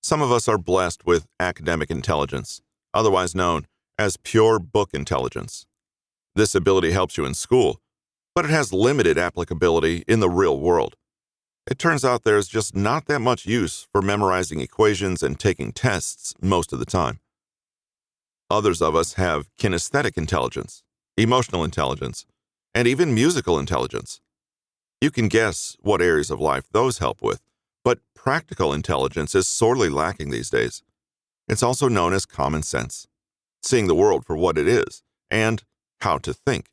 Some of us are blessed with academic intelligence, otherwise known as pure book intelligence. This ability helps you in school, but it has limited applicability in the real world. It turns out there's just not that much use for memorizing equations and taking tests most of the time. Others of us have kinesthetic intelligence, emotional intelligence, and even musical intelligence. You can guess what areas of life those help with, but practical intelligence is sorely lacking these days. It's also known as common sense, seeing the world for what it is, and how to think.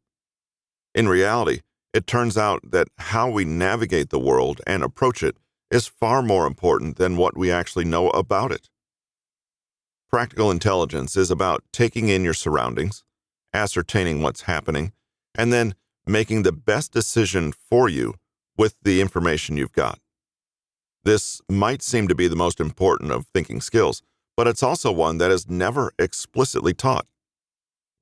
In reality, it turns out that how we navigate the world and approach it is far more important than what we actually know about it. Practical intelligence is about taking in your surroundings, ascertaining what's happening, and then making the best decision for you with the information you've got. This might seem to be the most important of thinking skills, but it's also one that is never explicitly taught.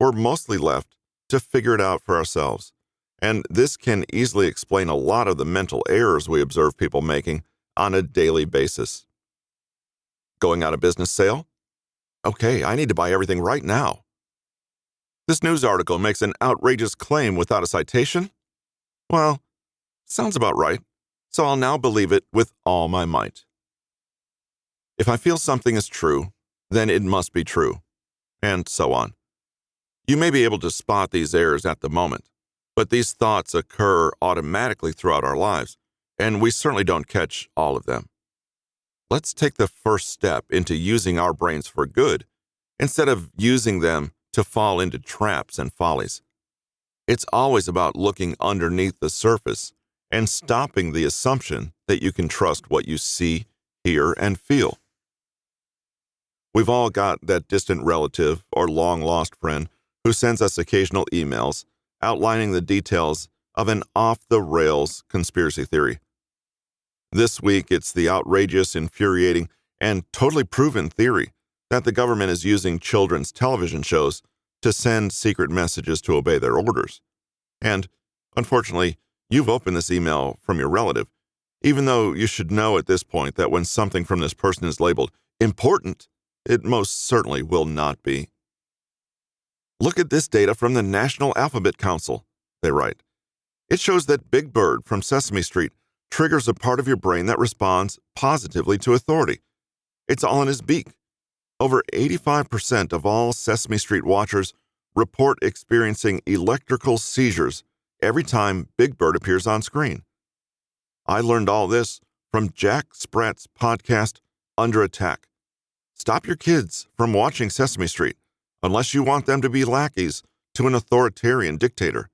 We're mostly left to figure it out for ourselves, and this can easily explain a lot of the mental errors we observe people making on a daily basis. Going on a business sale? Okay, I need to buy everything right now. This news article makes an outrageous claim without a citation? Well, sounds about right, so I'll now believe it with all my might. If I feel something is true, then it must be true, and so on. You may be able to spot these errors at the moment, but these thoughts occur automatically throughout our lives, and we certainly don't catch all of them. Let's take the first step into using our brains for good, instead of using them to fall into traps and follies. It's always about looking underneath the surface and stopping the assumption that you can trust what you see, hear, and feel. We've all got that distant relative or long-lost friend who sends us occasional emails outlining the details of an off-the-rails conspiracy theory. This week, it's the outrageous, infuriating, and totally proven theory that the government is using children's television shows to send secret messages to obey their orders. And, unfortunately, you've opened this email from your relative, even though you should know at this point that when something from this person is labeled important, it most certainly will not be. Look at this data from the National Alphabet Council, they write. It shows that Big Bird from Sesame Street triggers a part of your brain that responds positively to authority. It's all in his beak. Over 85% of all Sesame Street watchers report experiencing electrical seizures every time Big Bird appears on screen. I learned all this from Jack Sprat's podcast, Under Attack. Stop your kids from watching Sesame Street unless you want them to be lackeys to an authoritarian dictator.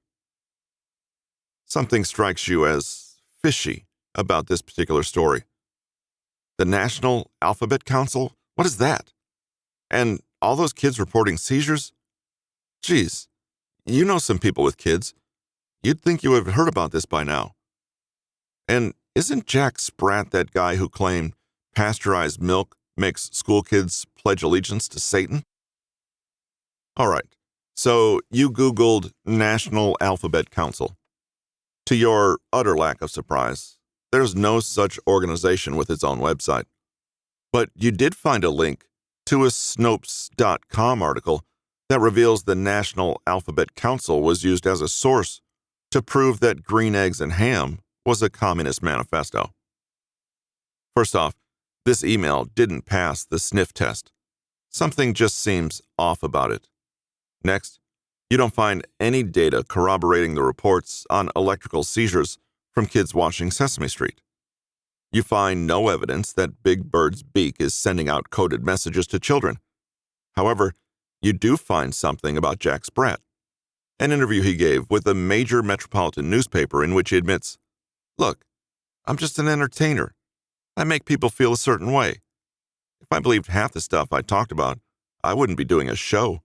Something strikes you as fishy about this particular story. The National Alphabet Council? What is that? And all those kids reporting seizures? Geez, you know some people with kids. You'd think you would have heard about this by now. And isn't Jack Sprat that guy who claimed pasteurized milk makes school kids pledge allegiance to Satan? All right, so you Googled National Alphabet Council. To your utter lack of surprise, there's no such organization with its own website. But you did find a link to a Snopes.com article that reveals the National Alphabet Council was used as a source to prove that green eggs and ham was a communist manifesto. First off, this email didn't pass the sniff test. Something just seems off about it. Next, you don't find any data corroborating the reports on electrical seizures from kids watching Sesame Street. You find no evidence that Big Bird's beak is sending out coded messages to children. However, you do find something about Jack Sprat, an interview he gave with a major metropolitan newspaper in which he admits, "Look, I'm just an entertainer. I make people feel a certain way. If I believed half the stuff I talked about, I wouldn't be doing a show.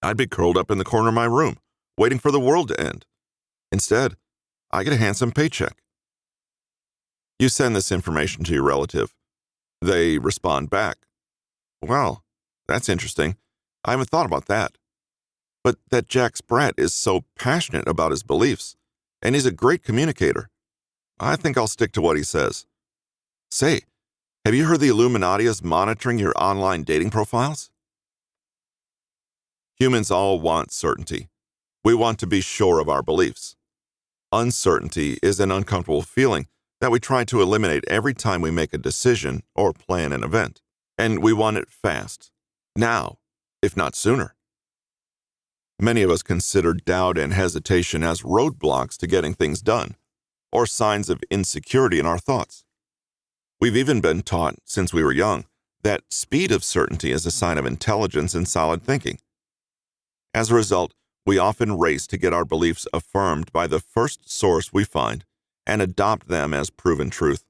I'd be curled up in the corner of my room, waiting for the world to end. Instead, I get a handsome paycheck." You send this information to your relative. They respond back, "Well, that's interesting. I haven't thought about that. But that Jack Sprat is so passionate about his beliefs, and he's a great communicator. I think I'll stick to what he says. Say, Have you heard the Illuminati is monitoring your online dating profiles? Humans all want certainty. We want to be sure of our beliefs. Uncertainty is an uncomfortable feeling that we try to eliminate every time we make a decision or plan an event. And we want it fast, now, if not sooner. Many of us consider doubt and hesitation as roadblocks to getting things done, or signs of insecurity in our thoughts. We've even been taught, since we were young, that speed of certainty is a sign of intelligence and solid thinking. As a result, we often race to get our beliefs affirmed by the first source we find and adopt them as proven truth.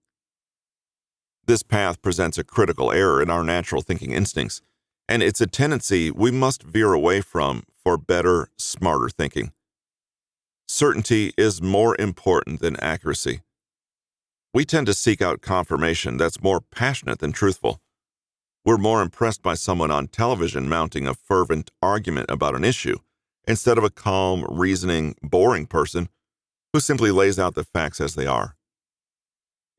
This path presents a critical error in our natural thinking instincts, and it's a tendency we must veer away from for better, smarter thinking. Certainty is more important than accuracy. We tend to seek out confirmation that's more passionate than truthful. We're more impressed by someone on television mounting a fervent argument about an issue instead of a calm, reasoning, boring person who simply lays out the facts as they are.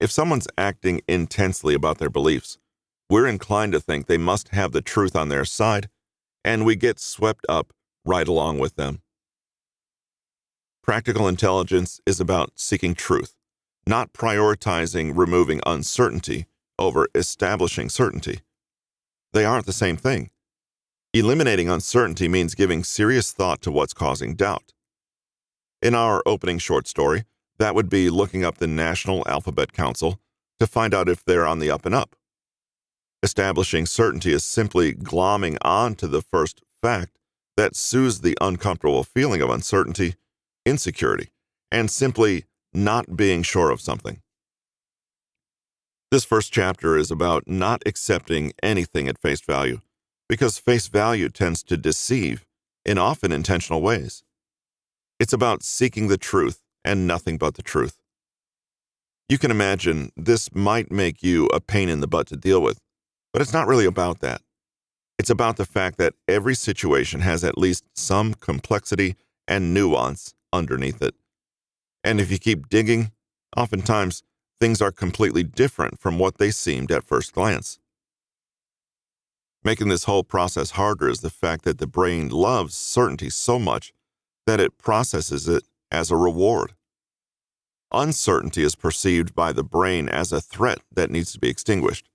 If someone's acting intensely about their beliefs, we're inclined to think they must have the truth on their side, and we get swept up right along with them. Practical intelligence is about seeking truth, not prioritizing removing uncertainty over establishing certainty. They aren't the same thing. Eliminating uncertainty means giving serious thought to what's causing doubt. In our opening short story, that would be looking up the National Alphabet Council to find out if they're on the up and up. Establishing certainty is simply glomming on to the first fact that soothes the uncomfortable feeling of uncertainty, insecurity, and simply not being sure of something. This first chapter is about not accepting anything at face value, because face value tends to deceive in often intentional ways. It's about seeking the truth and nothing but the truth. You can imagine this might make you a pain in the butt to deal with, but it's not really about that. It's about the fact that every situation has at least some complexity and nuance underneath it. And if you keep digging, oftentimes things are completely different from what they seemed at first glance. Making this whole process harder is the fact that the brain loves certainty so much that it processes it as a reward. Uncertainty is perceived by the brain as a threat that needs to be extinguished.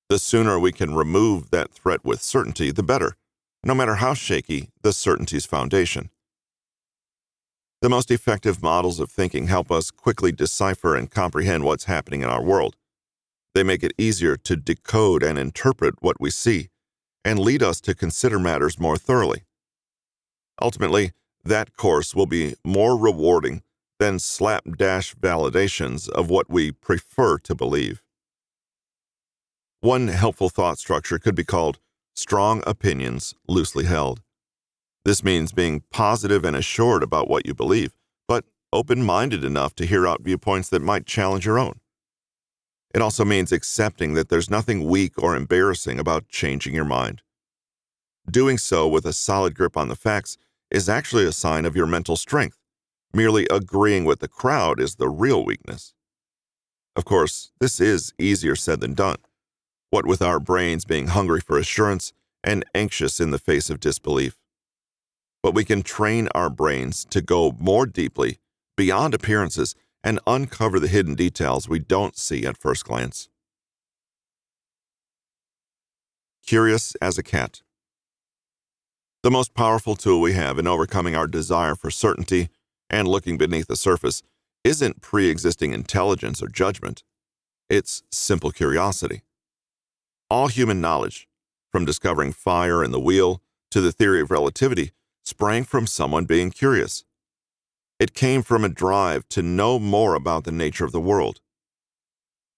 The sooner we can remove that threat with certainty, the better, no matter how shaky the certainty's foundation. The most effective models of thinking help us quickly decipher and comprehend what's happening in our world. They make it easier to decode and interpret what we see, and lead us to consider matters more thoroughly. Ultimately, that course will be more rewarding than slapdash validations of what we prefer to believe. One helpful thought structure could be called strong opinions loosely held. This means being positive and assured about what you believe, but open-minded enough to hear out viewpoints that might challenge your own. It also means accepting that there's nothing weak or embarrassing about changing your mind. Doing so with a solid grip on the facts is actually a sign of your mental strength. Merely agreeing with the crowd is the real weakness. Of course, this is easier said than done, what with our brains being hungry for assurance and anxious in the face of disbelief. But we can train our brains to go more deeply, beyond appearances, and uncover the hidden details we don't see at first glance. Curious as a cat. The most powerful tool we have in overcoming our desire for certainty and looking beneath the surface isn't pre-existing intelligence or judgment. It's simple curiosity. All human knowledge, from discovering fire and the wheel to the theory of relativity, sprang from someone being curious. It came from a drive to know more about the nature of the world.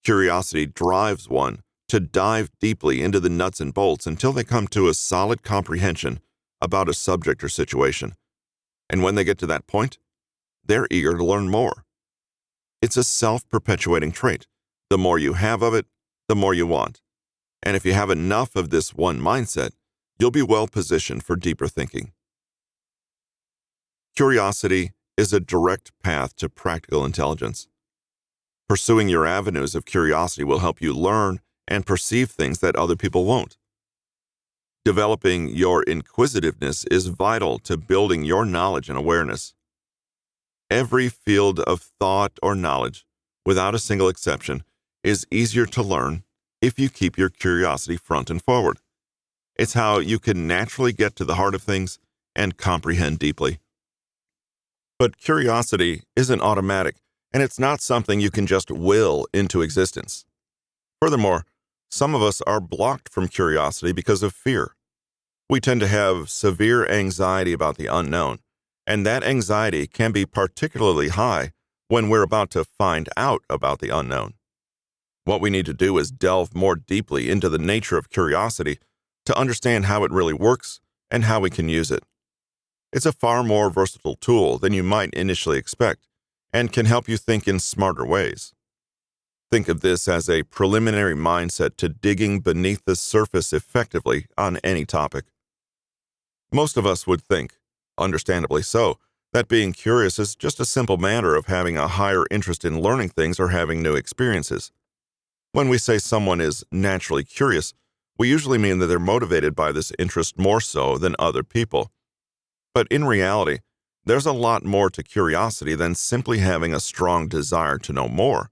Curiosity drives one to dive deeply into the nuts and bolts until they come to a solid comprehension about a subject or situation. And when they get to that point, they're eager to learn more. It's a self-perpetuating trait. The more you have of it, the more you want. And if you have enough of this one mindset, you'll be well positioned for deeper thinking. Curiosity is a direct path to practical intelligence. Pursuing your avenues of curiosity will help you learn and perceive things that other people won't. Developing your inquisitiveness is vital to building your knowledge and awareness. Every field of thought or knowledge, without a single exception, is easier to learn if you keep your curiosity front and forward. It's how you can naturally get to the heart of things and comprehend deeply. But curiosity isn't automatic, and it's not something you can just will into existence. Furthermore, some of us are blocked from curiosity because of fear. We tend to have severe anxiety about the unknown, and that anxiety can be particularly high when we're about to find out about the unknown. What we need to do is delve more deeply into the nature of curiosity to understand how it really works and how we can use it. It's a far more versatile tool than you might initially expect and can help you think in smarter ways. Think of this as a preliminary mindset to digging beneath the surface effectively on any topic. Most of us would think, understandably so, that being curious is just a simple matter of having a higher interest in learning things or having new experiences. When we say someone is naturally curious, we usually mean that they're motivated by this interest more so than other people. But in reality, there's a lot more to curiosity than simply having a strong desire to know more.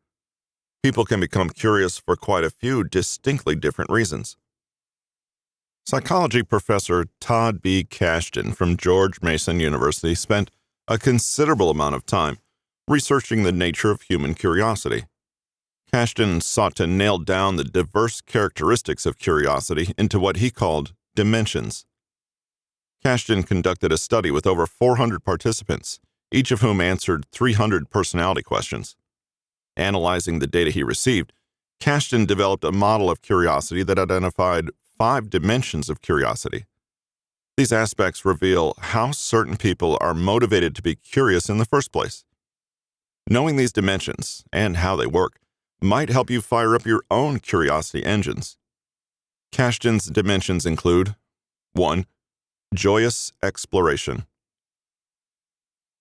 People can become curious for quite a few distinctly different reasons. Psychology professor Todd B. Kashdan from George Mason University spent a considerable amount of time researching the nature of human curiosity. Kashdan sought to nail down the diverse characteristics of curiosity into what he called dimensions. Kashdan conducted a study with over 400 participants, each of whom answered 300 personality questions. Analyzing the data he received, Kashdan developed a model of curiosity that identified 5 dimensions of curiosity. These aspects reveal how certain people are motivated to be curious in the first place. Knowing these dimensions and how they work might help you fire up your own curiosity engines. Kashdan's dimensions include 1. Joyous exploration.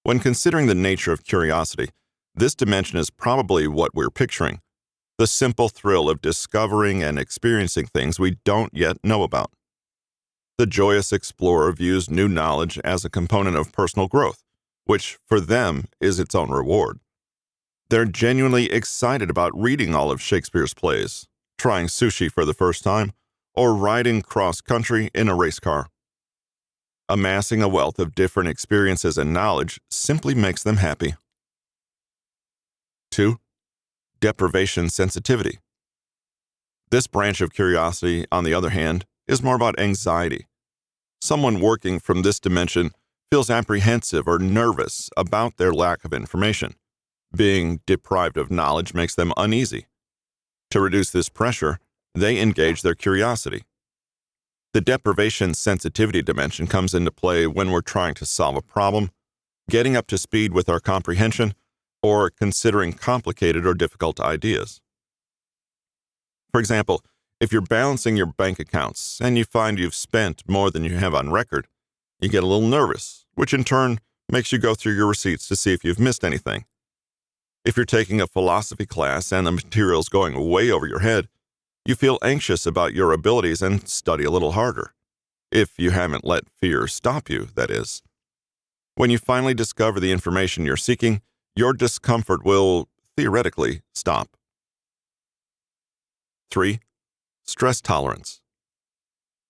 When considering the nature of curiosity, this dimension is probably what we're picturing, the simple thrill of discovering and experiencing things we don't yet know about. The joyous explorer views new knowledge as a component of personal growth, which for them is its own reward. They're genuinely excited about reading all of Shakespeare's plays, trying sushi for the first time, or riding cross-country in a race car. Amassing a wealth of different experiences and knowledge simply makes them happy. 2. Deprivation sensitivity. This branch of curiosity, on the other hand, is more about anxiety. Someone working from this dimension feels apprehensive or nervous about their lack of information. Being deprived of knowledge makes them uneasy. To reduce this pressure, they engage their curiosity. The deprivation sensitivity dimension comes into play when we're trying to solve a problem, getting up to speed with our comprehension, or considering complicated or difficult ideas. For example, if you're balancing your bank accounts and you find you've spent more than you have on record, you get a little nervous, which in turn makes you go through your receipts to see if you've missed anything. If you're taking a philosophy class and the material's going way over your head, you feel anxious about your abilities and study a little harder. If you haven't let fear stop you, that is. When you finally discover the information you're seeking, your discomfort will, theoretically, stop. 3. Stress tolerance.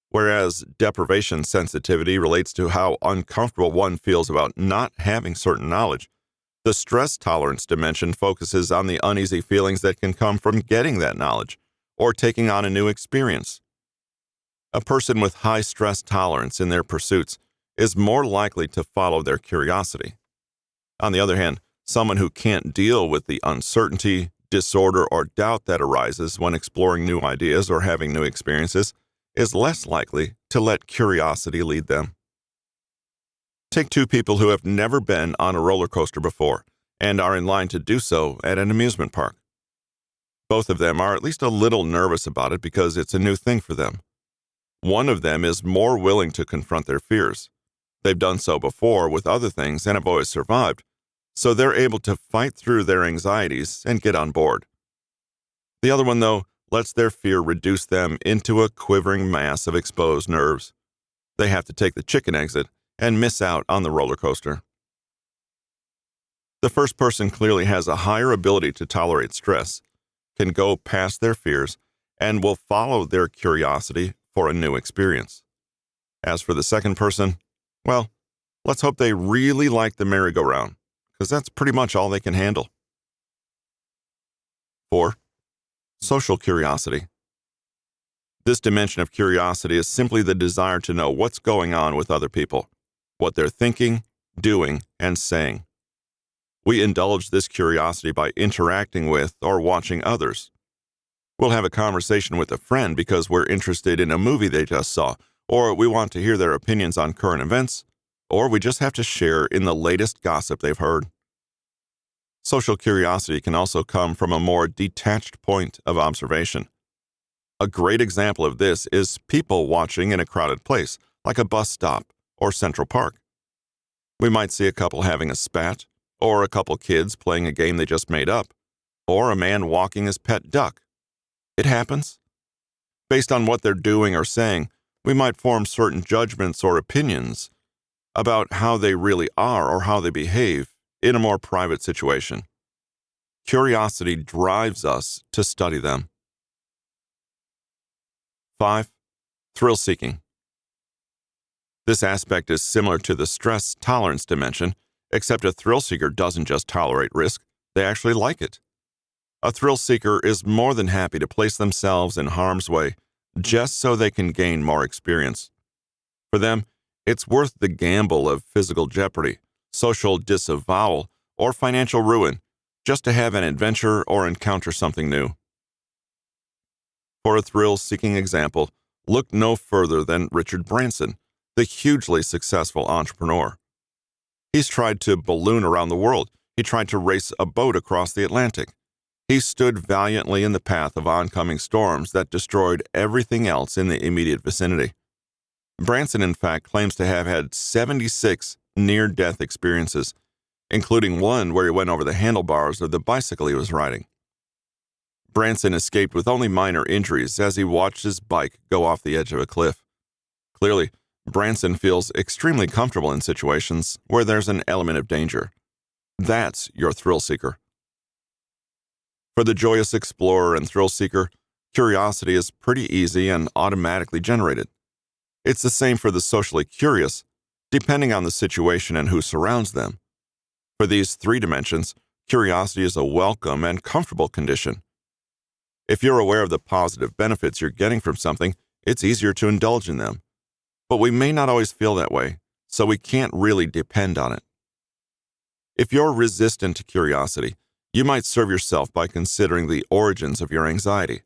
Whereas deprivation sensitivity relates to how uncomfortable one feels about not having certain knowledge, the stress tolerance dimension focuses on the uneasy feelings that can come from getting that knowledge or taking on a new experience. A person with high stress tolerance in their pursuits is more likely to follow their curiosity. On the other hand, someone who can't deal with the uncertainty, disorder, or doubt that arises when exploring new ideas or having new experiences is less likely to let curiosity lead them. Take 2 people who have never been on a roller coaster before and are in line to do so at an amusement park. Both of them are at least a little nervous about it because it's a new thing for them. One of them is more willing to confront their fears. They've done so before with other things and have always survived, so they're able to fight through their anxieties and get on board. The other one, though, lets their fear reduce them into a quivering mass of exposed nerves. They have to take the chicken exit and miss out on the roller coaster. The first person clearly has a higher ability to tolerate stress, can go past their fears, and will follow their curiosity for a new experience. As for the second person, well, let's hope they really like the merry-go-round, because that's pretty much all they can handle. 4. Social curiosity. This dimension of curiosity is simply the desire to know what's going on with other people, what they're thinking, doing, and saying. We indulge this curiosity by interacting with or watching others. We'll have a conversation with a friend because we're interested in a movie they just saw, or we want to hear their opinions on current events, or we just have to share in the latest gossip they've heard. Social curiosity can also come from a more detached point of observation. A great example of this is people watching in a crowded place, like a bus stop or Central Park. We might see a couple having a spat, or a couple kids playing a game they just made up, or a man walking his pet duck. It happens. Based on what they're doing or saying, we might form certain judgments or opinions about how they really are or how they behave in a more private situation. Curiosity drives us to study them. 5. Thrill-seeking. This aspect is similar to the stress tolerance dimension, except a thrill-seeker doesn't just tolerate risk, they actually like it. A thrill-seeker is more than happy to place themselves in harm's way just so they can gain more experience. For them, it's worth the gamble of physical jeopardy, social disavowal, or financial ruin just to have an adventure or encounter something new. For a thrill-seeking example, look no further than Richard Branson, the hugely successful entrepreneur. He's tried to balloon around the world. He tried to race a boat across the Atlantic. He stood valiantly in the path of oncoming storms that destroyed everything else in the immediate vicinity. Branson, in fact, claims to have had 76 near-death experiences, including one where he went over the handlebars of the bicycle he was riding. Branson escaped with only minor injuries as he watched his bike go off the edge of a cliff. Clearly, Branson feels extremely comfortable in situations where there's an element of danger. That's your thrill seeker. For the joyous explorer and thrill seeker, curiosity is pretty easy and automatically generated. It's the same for the socially curious, depending on the situation and who surrounds them. For these 3 dimensions, curiosity is a welcome and comfortable condition. If you're aware of the positive benefits you're getting from something, it's easier to indulge in them. But we may not always feel that way, so we can't really depend on it. If you're resistant to curiosity, you might serve yourself by considering the origins of your anxiety.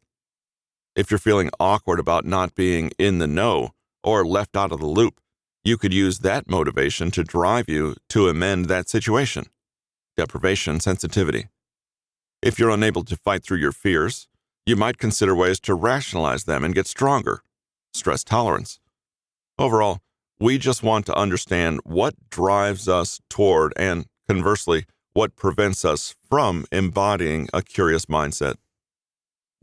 If you're feeling awkward about not being in the know or left out of the loop, you could use that motivation to drive you to amend that situation. Deprivation sensitivity. If you're unable to fight through your fears, you might consider ways to rationalize them and get stronger. Stress tolerance. Overall, we just want to understand what drives us toward and, conversely, what prevents us from embodying a curious mindset.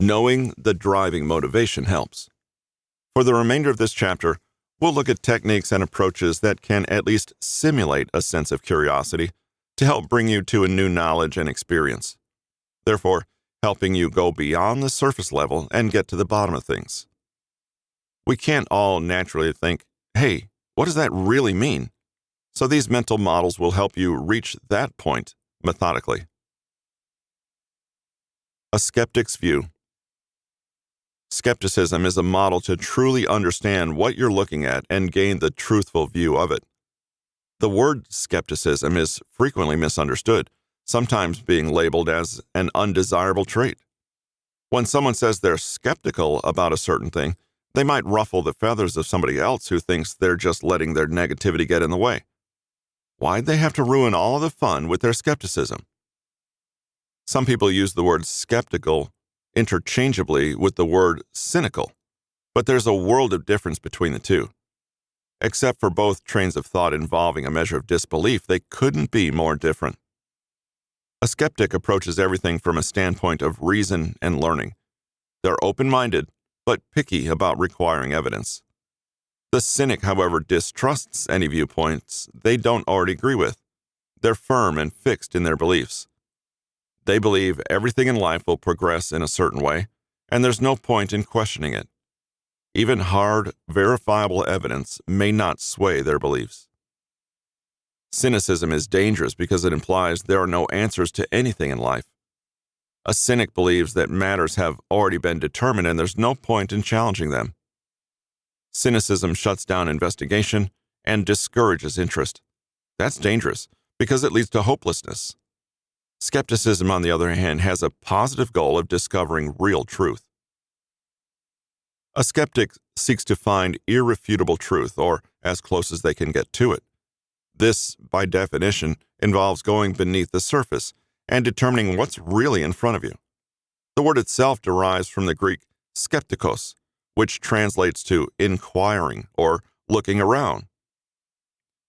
Knowing the driving motivation helps. For the remainder of this chapter, we'll look at techniques and approaches that can at least simulate a sense of curiosity to help bring you to a new knowledge and experience, therefore helping you go beyond the surface level and get to the bottom of things. We can't all naturally think, hey, what does that really mean? So these mental models will help you reach that point methodically. A skeptic's view. Skepticism is a model to truly understand what you're looking at and gain the truthful view of it. The word skepticism is frequently misunderstood, sometimes being labeled as an undesirable trait. When someone says they're skeptical about a certain thing, they might ruffle the feathers of somebody else who thinks they're just letting their negativity get in the way. Why'd they have to ruin all of the fun with their skepticism? Some people use the word skeptical interchangeably with the word cynical, but there's a world of difference between the two. Except for both trains of thought involving a measure of disbelief, they couldn't be more different. A skeptic approaches everything from a standpoint of reason and learning. They're open-minded, but picky about requiring evidence. The cynic, however, distrusts any viewpoints they don't already agree with. They're firm and fixed in their beliefs. They believe everything in life will progress in a certain way, and there's no point in questioning it. Even hard, verifiable evidence may not sway their beliefs. Cynicism is dangerous because it implies there are no answers to anything in life. A cynic believes that matters have already been determined and there's no point in challenging them. Cynicism shuts down investigation and discourages interest. That's dangerous because it leads to hopelessness. Skepticism, on the other hand, has a positive goal of discovering real truth. A skeptic seeks to find irrefutable truth, or as close as they can get to it. This, by definition, involves going beneath the surface and determining what's really in front of you. The word itself derives from the Greek skeptikos, which translates to inquiring or looking around.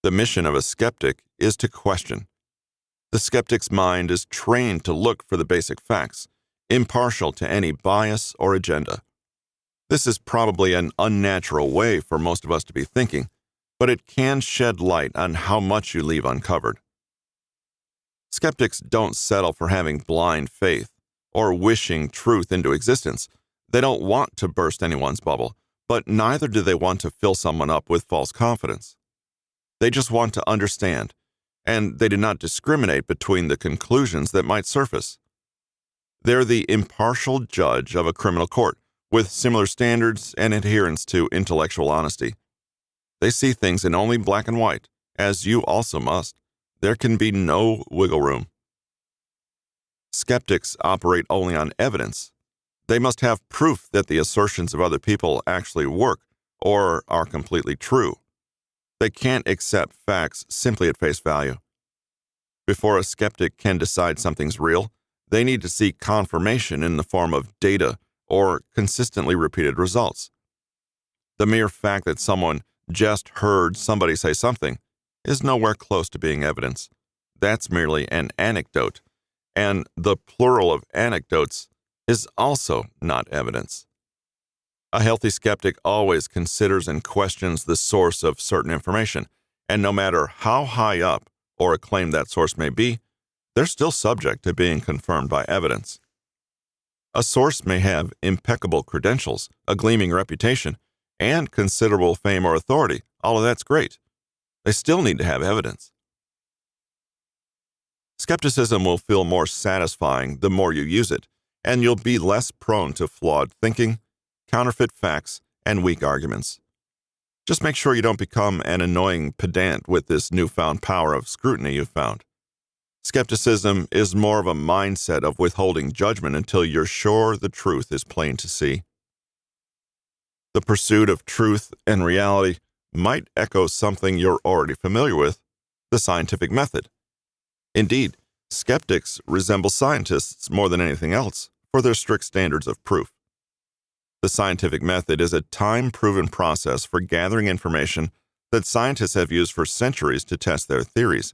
The mission of a skeptic is to question. The skeptic's mind is trained to look for the basic facts, impartial to any bias or agenda. This is probably an unnatural way for most of us to be thinking, but it can shed light on how much you leave uncovered. Skeptics don't settle for having blind faith or wishing truth into existence. They don't want to burst anyone's bubble, but neither do they want to fill someone up with false confidence. They just want to understand, and they do not discriminate between the conclusions that might surface. They're the impartial judge of a criminal court, with similar standards and adherence to intellectual honesty. They see things in only black and white, as you also must. There can be no wiggle room. Skeptics operate only on evidence. They must have proof that the assertions of other people actually work or are completely true. They can't accept facts simply at face value. Before a skeptic can decide something's real, they need to seek confirmation in the form of data or consistently repeated results. The mere fact that someone just heard somebody say something is nowhere close to being evidence. That's merely an anecdote, and the plural of anecdotes is also not evidence. A healthy skeptic always considers and questions the source of certain information, and no matter how high up or acclaimed that source may be, they're still subject to being confirmed by evidence. A source may have impeccable credentials, a gleaming reputation, and considerable fame or authority. All of that's great. They still need to have evidence. Skepticism will feel more satisfying the more you use it, and you'll be less prone to flawed thinking, counterfeit facts, and weak arguments. Just make sure you don't become an annoying pedant with this newfound power of scrutiny you've found. Skepticism is more of a mindset of withholding judgment until you're sure the truth is plain to see. The pursuit of truth and reality might echo something you're already familiar with, the scientific method. Indeed, skeptics resemble scientists more than anything else for their strict standards of proof. The scientific method is a time-proven process for gathering information that scientists have used for centuries to test their theories.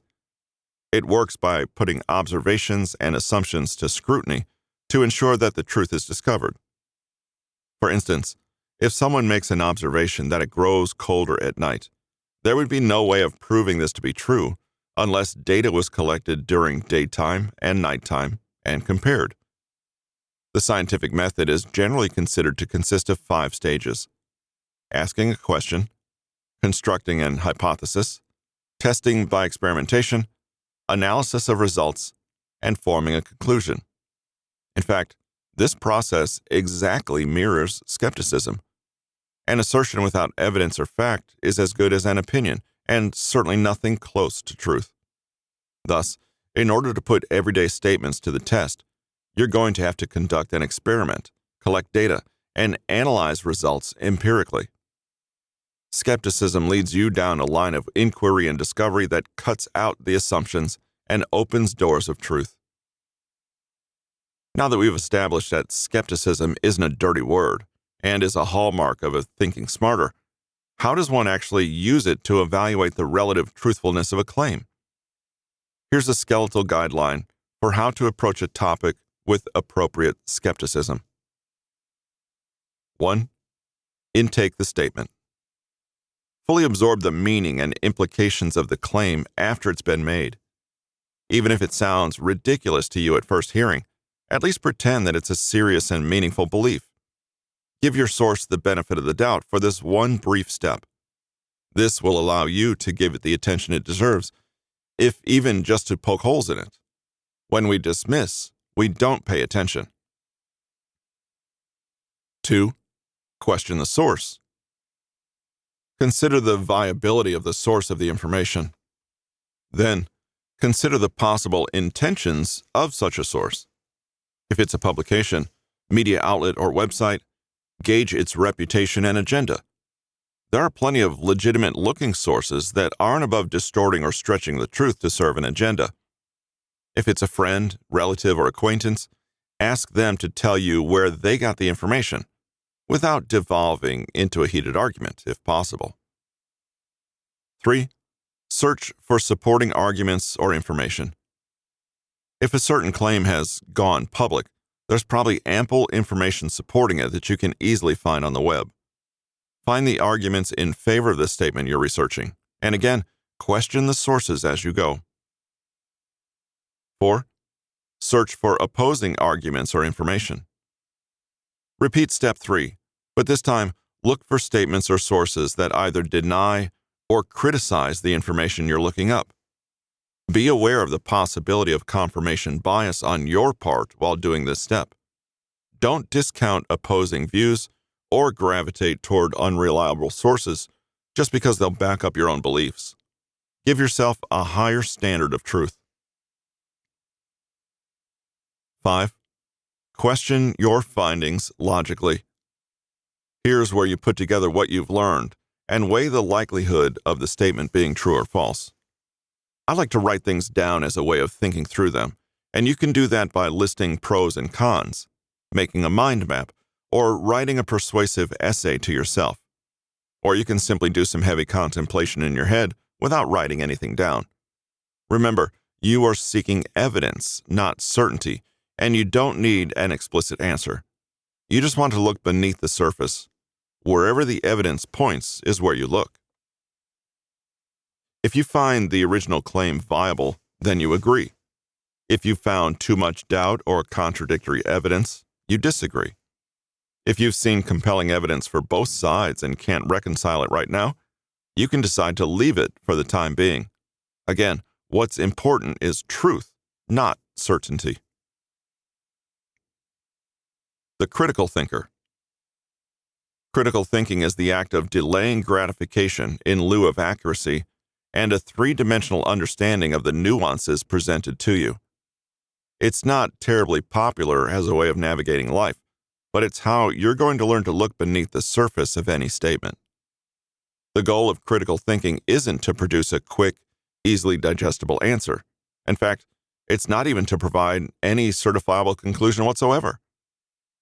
It works by putting observations and assumptions to scrutiny to ensure that the truth is discovered. For instance, if someone makes an observation that it grows colder at night, there would be no way of proving this to be true unless data was collected during daytime and nighttime and compared. The scientific method is generally considered to consist of 5 stages: asking a question, constructing an hypothesis, testing by experimentation, analysis of results, and forming a conclusion. In fact, this process exactly mirrors skepticism. An assertion without evidence or fact is as good as an opinion, and certainly nothing close to truth. Thus, in order to put everyday statements to the test, you're going to have to conduct an experiment, collect data, and analyze results empirically. Skepticism leads you down a line of inquiry and discovery that cuts out the assumptions and opens doors of truth. Now that we've established that skepticism isn't a dirty word and is a hallmark of a thinking smarter, how does one actually use it to evaluate the relative truthfulness of a claim? Here's a skeletal guideline for how to approach a topic with appropriate skepticism. 1. Intake the statement. Fully absorb the meaning and implications of the claim after it's been made. Even if it sounds ridiculous to you at first hearing, at least pretend that it's a serious and meaningful belief. Give your source the benefit of the doubt for this one brief step. This will allow you to give it the attention it deserves, if even just to poke holes in it. When we dismiss, we don't pay attention. 2. Question the source. Consider the viability of the source of the information. Then, consider the possible intentions of such a source. If it's a publication, media outlet, or website, gauge its reputation and agenda. There are plenty of legitimate-looking sources that aren't above distorting or stretching the truth to serve an agenda. If it's a friend, relative, or acquaintance, ask them to tell you where they got the information, without devolving into a heated argument, if possible. 3. Search for supporting arguments or information. If a certain claim has gone public, there's probably ample information supporting it that you can easily find on the web. Find the arguments in favor of the statement you're researching, and again, question the sources as you go. 4. Search for opposing arguments or information. Repeat step 3, but this time, look for statements or sources that either deny or criticize the information you're looking up. Be aware of the possibility of confirmation bias on your part while doing this step. Don't discount opposing views or gravitate toward unreliable sources just because they'll back up your own beliefs. Give yourself a higher standard of truth. 5. Question your findings logically. Here's where you put together what you've learned and weigh the likelihood of the statement being true or false. I like to write things down as a way of thinking through them, and you can do that by listing pros and cons, making a mind map, or writing a persuasive essay to yourself. Or you can simply do some heavy contemplation in your head without writing anything down. Remember, you are seeking evidence, not certainty, and you don't need an explicit answer. You just want to look beneath the surface. Wherever the evidence points is where you look. If you find the original claim viable, then you agree. If you found too much doubt or contradictory evidence, you disagree. If you've seen compelling evidence for both sides and can't reconcile it right now, you can decide to leave it for the time being. Again, what's important is truth, not certainty. The critical thinker. Critical thinking is the act of delaying gratification in lieu of accuracy and a three-dimensional understanding of the nuances presented to you. It's not terribly popular as a way of navigating life, but it's how you're going to learn to look beneath the surface of any statement. The goal of critical thinking isn't to produce a quick, easily digestible answer. In fact, it's not even to provide any certifiable conclusion whatsoever.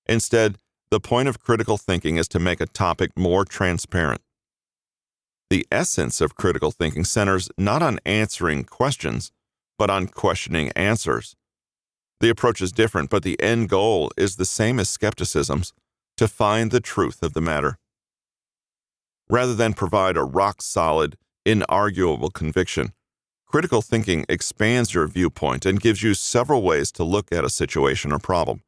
Instead, the point of critical thinking is to make a topic more transparent. The essence of critical thinking centers not on answering questions, but on questioning answers. The approach is different, but the end goal is the same as skepticism's, to find the truth of the matter. Rather than provide a rock-solid, inarguable conviction, critical thinking expands your viewpoint and gives you several ways to look at a situation or problem.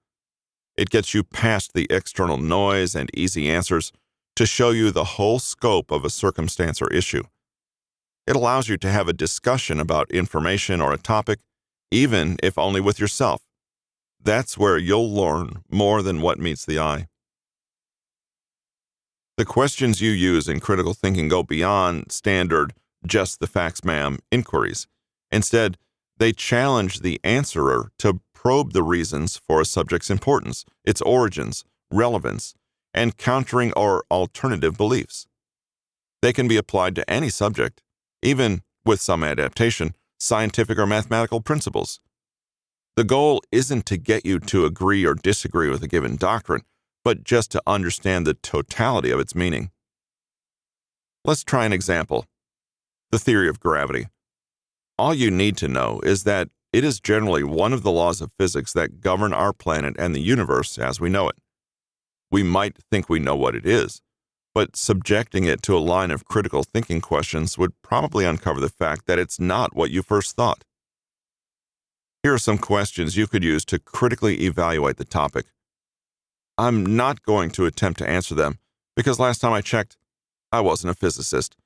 It gets you past the external noise and easy answers to show you the whole scope of a circumstance or issue. It allows you to have a discussion about information or a topic, even if only with yourself. That's where you'll learn more than what meets the eye. The questions you use in critical thinking go beyond standard, just the facts, ma'am, inquiries. Instead, they challenge the answerer to probe the reasons for a subject's importance, its origins, relevance, and countering or alternative beliefs. They can be applied to any subject, even, with some adaptation, scientific or mathematical principles. The goal isn't to get you to agree or disagree with a given doctrine, but just to understand the totality of its meaning. Let's try an example. The theory of gravity. All you need to know is that it is generally one of the laws of physics that govern our planet and the universe as we know it. We might think we know what it is, but subjecting it to a line of critical thinking questions would probably uncover the fact that it's not what you first thought. Here are some questions you could use to critically evaluate the topic. I'm not going to attempt to answer them because last time I checked, I wasn't a physicist,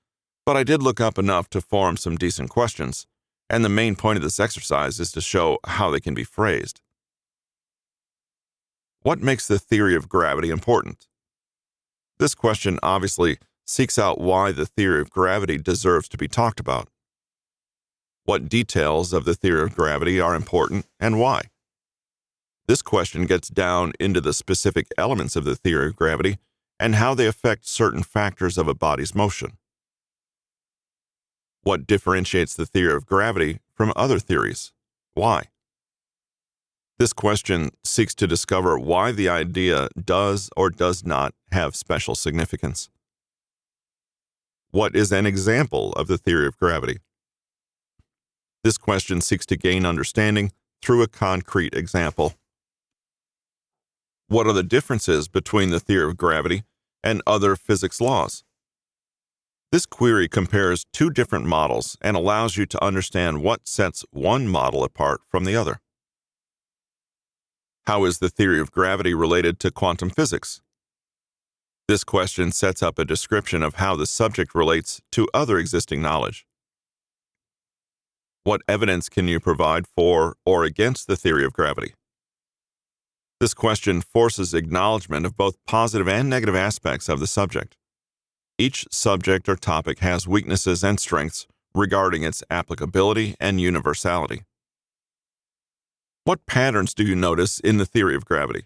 but I did look up enough to form some decent questions, and the main point of this exercise is to show how they can be phrased. What makes the theory of gravity important? This question obviously seeks out why the theory of gravity deserves to be talked about. What details of the theory of gravity are important and why? This question gets down into the specific elements of the theory of gravity and how they affect certain factors of a body's motion. What differentiates the theory of gravity from other theories? Why? This question seeks to discover why the idea does or does not have special significance. What is an example of the theory of gravity? This question seeks to gain understanding through a concrete example. What are the differences between the theory of gravity and other physics laws? This query compares two different models and allows you to understand what sets one model apart from the other. How is the theory of gravity related to quantum physics? This question sets up a description of how the subject relates to other existing knowledge. What evidence can you provide for or against the theory of gravity? This question forces acknowledgement of both positive and negative aspects of the subject. Each subject or topic has weaknesses and strengths regarding its applicability and universality. What patterns do you notice in the theory of gravity?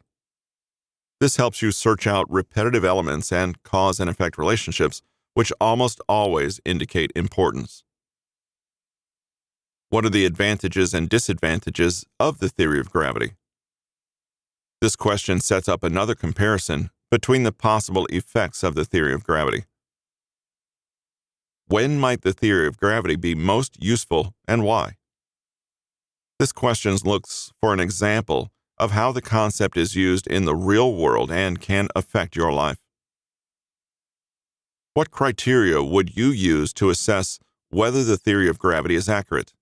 This helps you search out repetitive elements and cause and effect relationships, which almost always indicate importance. What are the advantages and disadvantages of the theory of gravity? This question sets up another comparison between the possible effects of the theory of gravity. When might the theory of gravity be most useful and why? This question looks for an example of how the concept is used in the real world and can affect your life. What criteria would you use to assess whether the theory of gravity is accurate?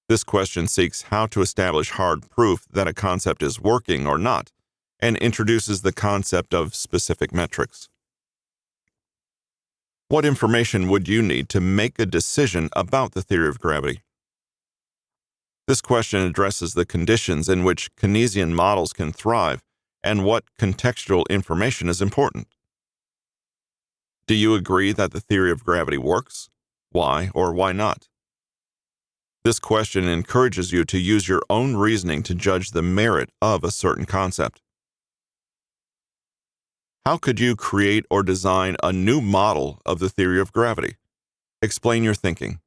This question seeks how to establish hard proof that a concept is working or not, and introduces the concept of specific metrics. What information would you need to make a decision about the theory of gravity? This question addresses the conditions in which Keynesian models can thrive and what contextual information is important. Do you agree that the theory of gravity works? Why or why not? This question encourages you to use your own reasoning to judge the merit of a certain concept. How could you create or design a new model of the theory of gravity? Explain your thinking.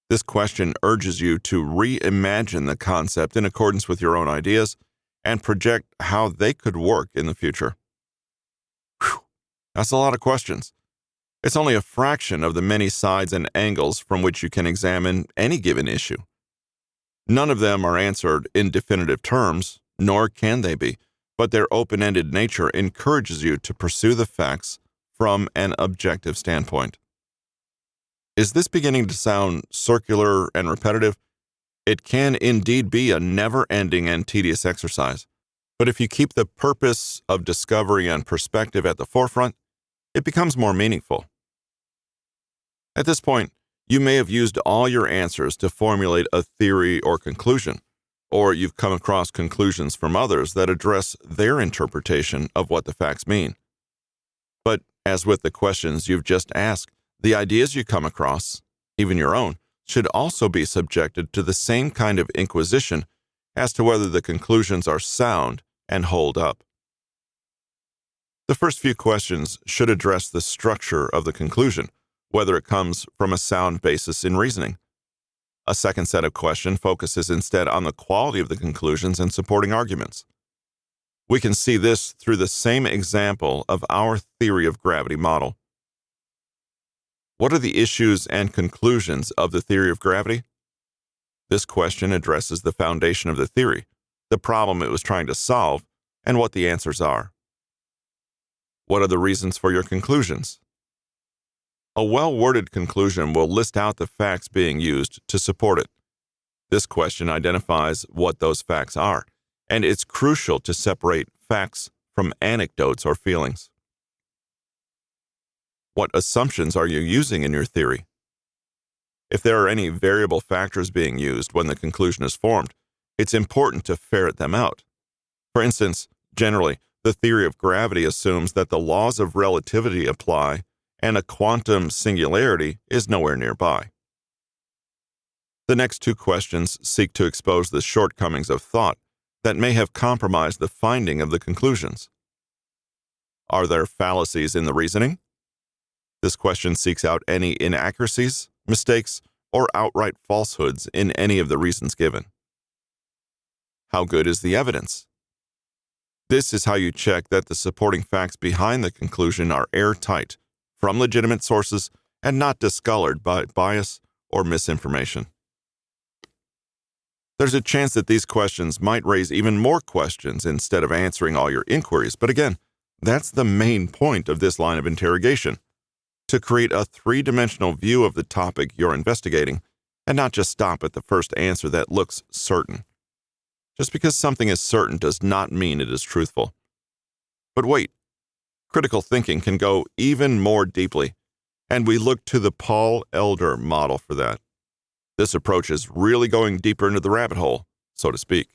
This question urges you to reimagine the concept in accordance with your own ideas and project how they could work in the future. Whew, that's a lot of questions. It's only a fraction of the many sides and angles from which you can examine any given issue. None of them are answered in definitive terms, nor can they be, but their open-ended nature encourages you to pursue the facts from an objective standpoint. Is this beginning to sound circular and repetitive? It can indeed be a never-ending and tedious exercise, but if you keep the purpose of discovery and perspective at the forefront, it becomes more meaningful. At this point, you may have used all your answers to formulate a theory or conclusion, or you've come across conclusions from others that address their interpretation of what the facts mean. But as with the questions you've just asked, the ideas you come across, even your own, should also be subjected to the same kind of inquisition as to whether the conclusions are sound and hold up. The first few questions should address the structure of the conclusion, whether it comes from a sound basis in reasoning. A second set of questions focuses instead on the quality of the conclusions and supporting arguments. We can see this through the same example of our theory of gravity model. What are the issues and conclusions of the theory of gravity? This question addresses the foundation of the theory, the problem it was trying to solve, and what the answers are. What are the reasons for your conclusions? A well-worded conclusion will list out the facts being used to support it. This question identifies what those facts are, and it's crucial to separate facts from anecdotes or feelings. What assumptions are you using in your theory? If there are any variable factors being used when the conclusion is formed, it's important to ferret them out. For instance, generally, the theory of gravity assumes that the laws of relativity apply and a quantum singularity is nowhere nearby. The next two questions seek to expose the shortcomings of thought that may have compromised the finding of the conclusions. Are there fallacies in the reasoning? This question seeks out any inaccuracies, mistakes, or outright falsehoods in any of the reasons given. How good is the evidence? This is how you check that the supporting facts behind the conclusion are airtight, from legitimate sources, and not discolored by bias or misinformation. There's a chance that these questions might raise even more questions instead of answering all your inquiries, but again, that's the main point of this line of interrogation, to create a three-dimensional view of the topic you're investigating, and not just stop at the first answer that looks certain. Just because something is certain does not mean it is truthful. But wait, critical thinking can go even more deeply, and we look to the Paul Elder model for that. This approach is really going deeper into the rabbit hole, so to speak.